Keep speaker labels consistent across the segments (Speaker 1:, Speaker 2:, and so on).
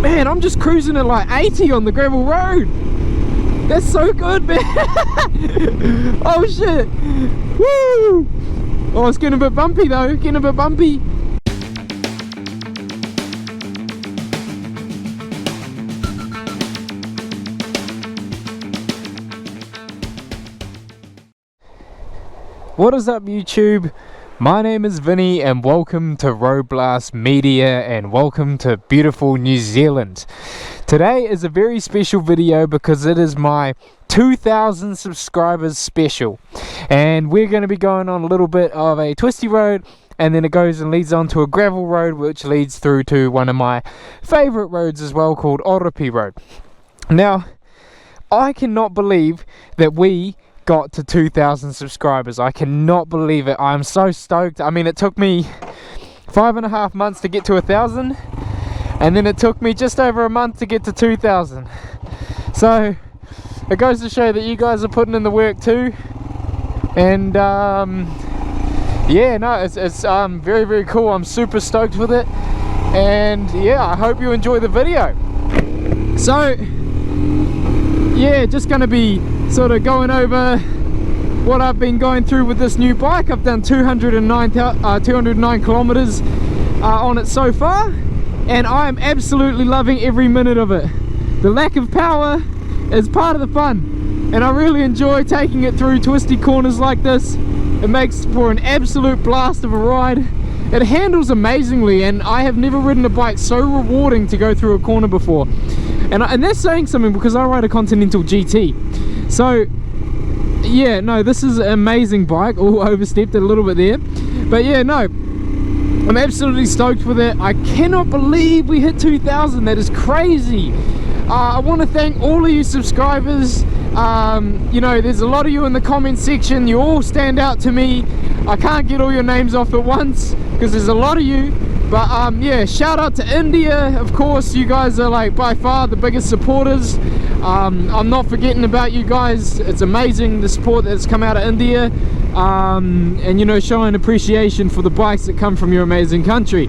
Speaker 1: Man, I'm just cruising at like 80 on the gravel road. That's so good, man. Oh shit. Woo! Oh, it's getting a bit bumpy though, getting a bit bumpy. What is up, YouTube? My name is Vinny and welcome to Road Blast Media and welcome to beautiful New Zealand. Today is a very special video because it is my 2,000 subscribers special, and we're going to be going on a little bit of a twisty road, and then it goes and leads on to a gravel road which leads through to one of my favourite roads as well, called Oropi Road. Now, I cannot believe that we got to 2,000 subscribers. I cannot believe it. I'm so stoked. I mean, it took me 5.5 months to get to 1,000, and then it took me just over a month to get to 2,000. So it goes to show that you guys are putting in the work too. And yeah, no, it's very, very cool. I'm super stoked with it, and yeah, I hope you enjoy the video. So yeah, just gonna be sort of going over what I've been going through with this new bike. I've done 209 kilometers on it so far, and I am absolutely loving every minute of it. The lack of power is part of the fun, and I really enjoy taking it through twisty corners like this. It makes for an absolute blast of a ride. It handles amazingly, and I have never ridden a bike so rewarding to go through a corner before. And that's saying something, because I ride a Continental GT. So yeah, no, this is an amazing bike. Oh, overstepped it a little bit there, but yeah, no, I'm absolutely stoked with it. I cannot believe we hit 2,000. That is crazy. I want to thank all of you subscribers. You know, there's a lot of you in the comment section. You all stand out to me. I can't get all your names off at once because there's a lot of you. But yeah, shout out to India, of course. You guys are like by far the biggest supporters. I'm not forgetting about you guys. It's amazing the support that's come out of India, and you know, showing appreciation for the bikes that come from your amazing country.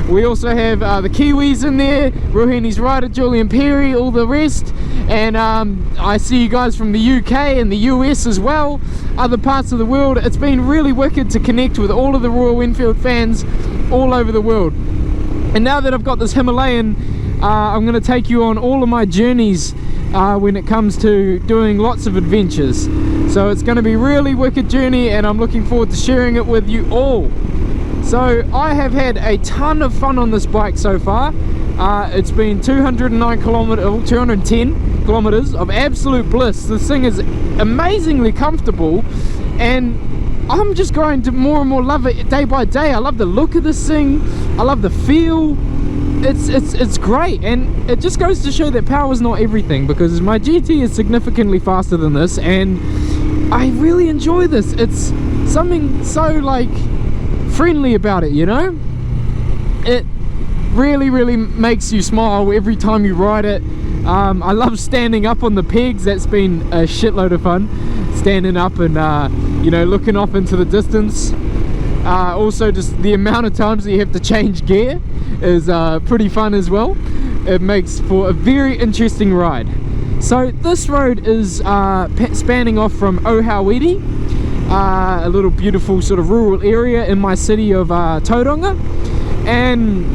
Speaker 1: We also have the Kiwis in there, Rohini's Rider, Julian Perry, all the rest. And I see you guys from the UK and the US as well, other parts of the world. It's been really wicked to connect with all of the Royal Enfield fans all over the world. And now that I've got this Himalayan, I'm going to take you on all of my journeys when it comes to doing lots of adventures. So it's going to be a really wicked journey, and I'm looking forward to sharing it with you all. So I have had a ton of fun on this bike so far. It's been 210 kilometers of absolute bliss. This thing is amazingly comfortable, and I'm just growing to more and more love it day by day. I love the look of this thing. I love the feel. It's great, and it just goes to show that power is not everything, because my GT is significantly faster than this, and I really enjoy this. It's something so like friendly about it, you know. It really makes you smile every time you ride it. I love standing up on the pegs. That's been a shitload of fun, standing up and you know, looking off into the distance. Also, just the amount of times that you have to change gear is pretty fun as well. It makes for a very interesting ride. So this road is spanning off from Ohauiri, a little beautiful sort of rural area in my city of Tauranga, and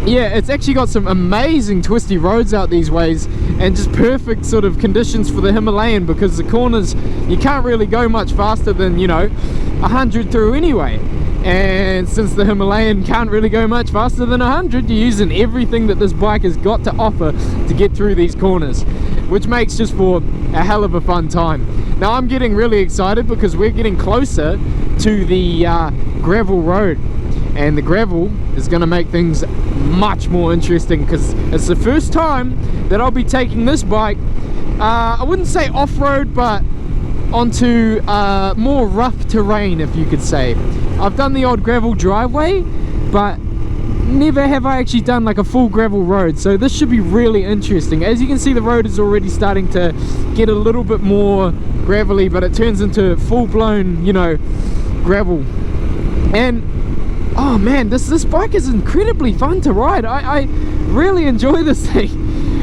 Speaker 1: yeah, it's actually got some amazing twisty roads out these ways, and just perfect sort of conditions for the Himalayan, because the corners, you can't really go much faster than, you know, 100 through anyway. And since the Himalayan can't really go much faster than 100, you're using everything that this bike has got to offer to get through these corners, which makes just for a hell of a fun time. Now I'm getting really excited because we're getting closer to the gravel road, and the gravel is going to make things much more interesting, because it's the first time that I'll be taking this bike, I wouldn't say off-road, but onto more rough terrain, if you could say. I've done the odd gravel driveway, but never have I actually done like a full gravel road, so this should be really interesting. As you can see, the road is already starting to get a little bit more gravelly, but it turns into full-blown, you know, gravel. And oh man, this bike is incredibly fun to ride. I really enjoy this thing.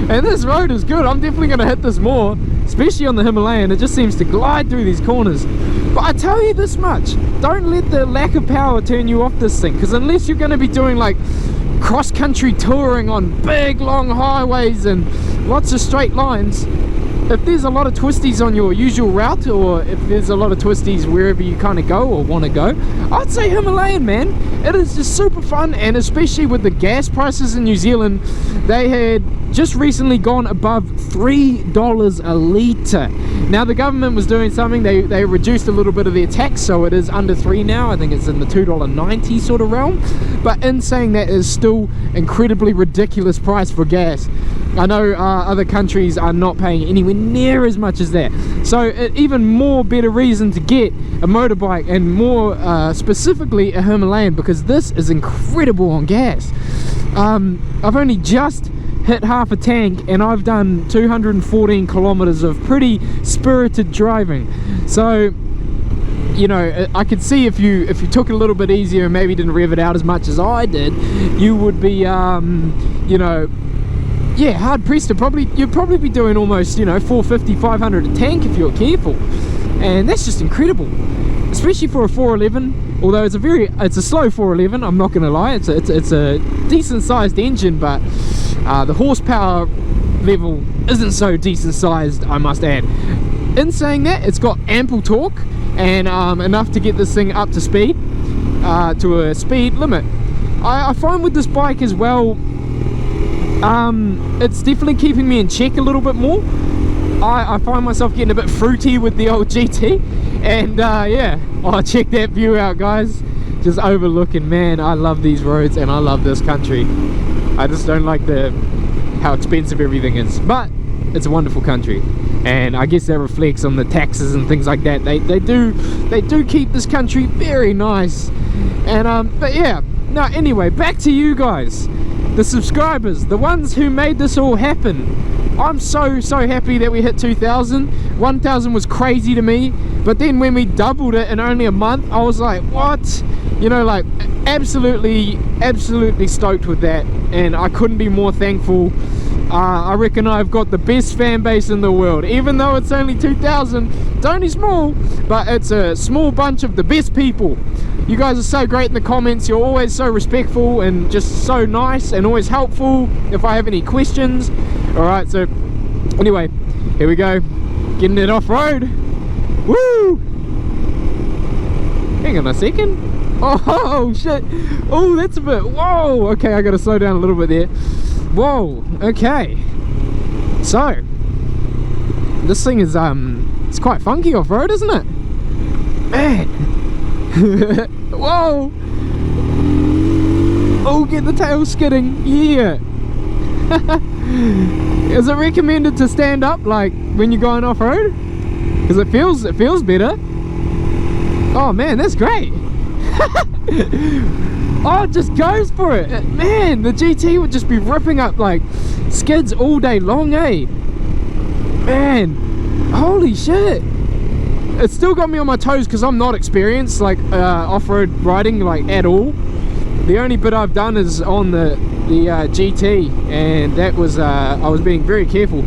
Speaker 1: And this road is good. I'm definitely going to hit this more, especially on the Himalayan. It just seems to glide through these corners. But I tell you this much, don't let the lack of power turn you off this thing, because unless you're going to be doing like cross-country touring on big long highways and lots of straight lines, if there's a lot of twisties on your usual route, or if there's a lot of twisties wherever you kind of go or want to go, I'd say Himalayan, man. It is just super fun, and especially with the gas prices in New Zealand, they had just recently gone above $3 a litre. Now the government was doing something, they reduced a little bit of their tax, so it is under $3 now. I think it's in the $2.90 sort of realm, but in saying that, is still incredibly ridiculous price for gas. I know other countries are not paying anywhere near as much as that, so even more better reason to get a motorbike, and more specifically a Himalayan, because this is incredible on gas. I've only just hit half a tank, and I've done 214 kilometers of pretty spirited driving. So, you know, I could see if you took it a little bit easier and maybe didn't rev it out as much as I did, you would be you know, yeah, hard pressed to you'd probably be doing almost, you know, 450, 500 a tank if you're careful. And that's just incredible, especially for a 411. Although it's a slow 411, I'm not gonna lie. It's a decent sized engine, but the horsepower level isn't so decent sized, I must add. In saying that, it's got ample torque, and enough to get this thing up to speed, to a speed limit. I find with this bike as well, it's definitely keeping me in check a little bit more. I find myself getting a bit fruity with the old GT, and yeah, oh, check that view out, guys. Just overlooking, man, I love these roads and I love this country. I just don't like how expensive everything is, but it's a wonderful country, and I guess that reflects on the taxes and things like that. They do keep this country very nice. And but yeah, no, anyway, back to you guys, the subscribers, the ones who made this all happen. I'm so happy that we hit 2,000. 1,000 was crazy to me, but then when we doubled it in only a month, I was like, what? You know, like absolutely stoked with that, and I couldn't be more thankful. I reckon I've got the best fan base in the world, even though it's only 2,000. It's only small, but it's a small bunch of the best people. You guys are so great in the comments. You're always so respectful and just so nice, and always helpful if I have any questions. Alright, so anyway, here we go, getting it off-road. Woo! Hang on a second. Oh shit. Oh, that's a bit, whoa. Okay, I gotta slow down a little bit there. Whoa, okay. So this thing is it's quite funky off-road, isn't it? Man. Whoa. Oh, get the tail skidding. Yeah. Is it recommended to stand up like when you're going off-road? Because it feels better. Oh man, that's great. Oh, it just goes for it. Man, the GT would just be ripping up like skids all day long, eh? Man, holy shit. It's still got me on my toes because I'm not experienced like off-road riding like at all. The only bit I've done is on the GT, and that was I was being very careful.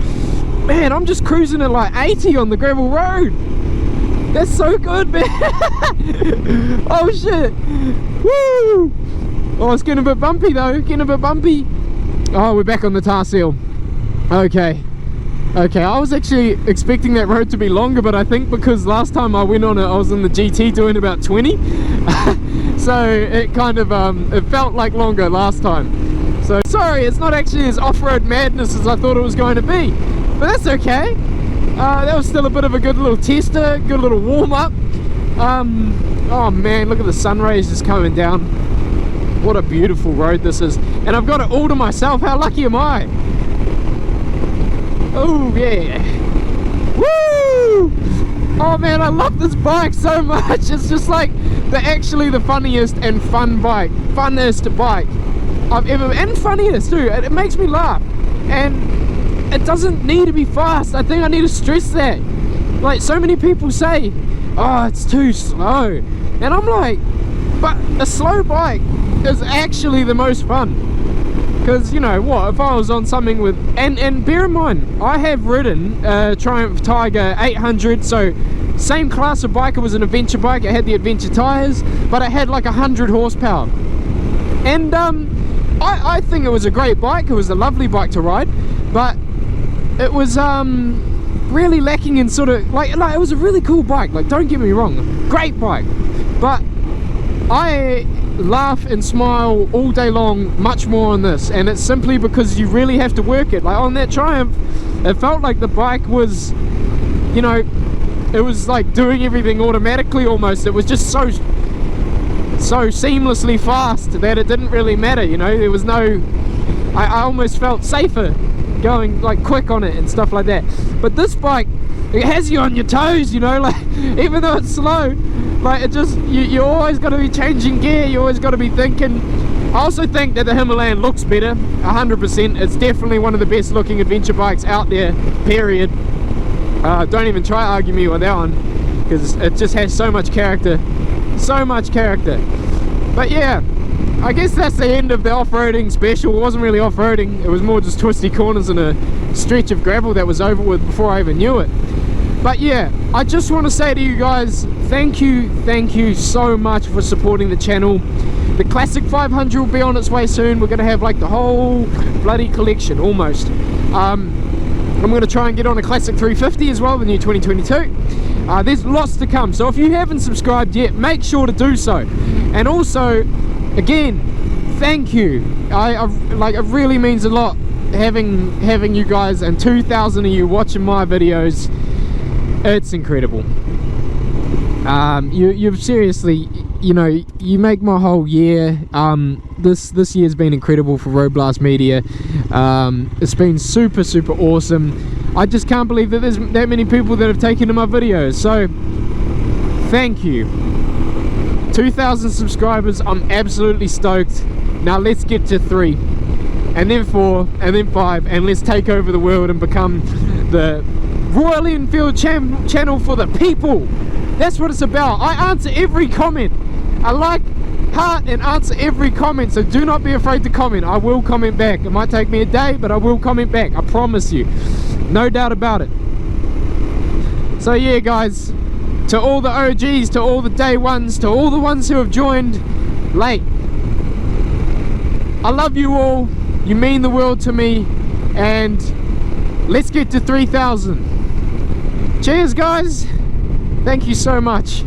Speaker 1: Man, I'm just cruising at like 80 on the gravel road. That's so good, man. Oh shit. Woo. Oh, it's getting a bit bumpy though, getting a bit bumpy. Oh, we're back on the tar seal. Okay, I was actually expecting that road to be longer, but I think because last time I went on it, I was in the GT doing about 20. So it kind of it felt like longer last time. So sorry, it's not actually as off-road madness as I thought it was going to be, but that's okay. That was still a bit of a good little tester, good little warm-up. Oh man, look at the sun rays just coming down. What a beautiful road this is, and I've got it all to myself. How lucky am I? Oh yeah. Woo! Oh man, I love this bike so much. It's just like actually the funniest and funnest bike I've ever, and funniest too. It makes me laugh, and it doesn't need to be fast. I think I need to stress that. Like so many people say, oh, it's too slow, and I'm like, but a slow bike is actually the most fun. Because, you know what, if I was on something with, and bear in mind, I have ridden Triumph Tiger 800, so same class of bike. It was an adventure bike. It had the adventure tires, but it had like 100 horsepower. And I think it was a great bike. It was a lovely bike to ride, but it was really lacking in sort of like it was a really cool bike, like, don't get me wrong, great bike, but I laugh and smile all day long much more on this, and it's simply because you really have to work it. Like on that Triumph, it felt like the bike was, you know, it was like doing everything automatically almost. It was just so seamlessly fast that it didn't really matter, you know. There was no, I almost felt safer going like quick on it and stuff like that. But this bike, it has you on your toes, you know, like even though it's slow, like it just, you always got to be changing gear, you always got to be thinking. I also think that the Himalayan looks better, 100%. It's definitely one of the best looking adventure bikes out there, period. Don't even try to argue me with that one, because it just has so much character, so much character. But yeah, I guess that's the end of the off-roading special. It wasn't really off-roading, it was more just twisty corners and a stretch of gravel that was over with before I even knew it. But yeah, I just want to say to you guys, thank you so much for supporting the channel. The Classic 500 will be on its way soon. We're going to have like the whole bloody collection, almost. I'm going to try and get on a Classic 350 as well, the new 2022. There's lots to come, so if you haven't subscribed yet, make sure to do so. And also, again, thank you. Like, it really means a lot having you guys and 2,000 of you watching my videos. It's incredible. You've seriously, you know, you make my whole year. This year's been incredible for Road Blast Media. It's been super awesome. I just can't believe that there's that many people that have taken to my videos, so thank you. 2,000 subscribers, I'm absolutely stoked. Now let's get to 3, and then 4, and then 5, and let's take over the world and become the Royal Enfield channel for the people. That's what it's about. I answer every comment. I like, heart, and answer every comment, so do not be afraid to comment. I will comment back. It might take me a day, but I will comment back, I promise you, no doubt about it. So yeah guys, to all the OGs, to all the day ones, to all the ones who have joined late, I love you all. You mean the world to me, and let's get to 3,000. Cheers guys, thank you so much.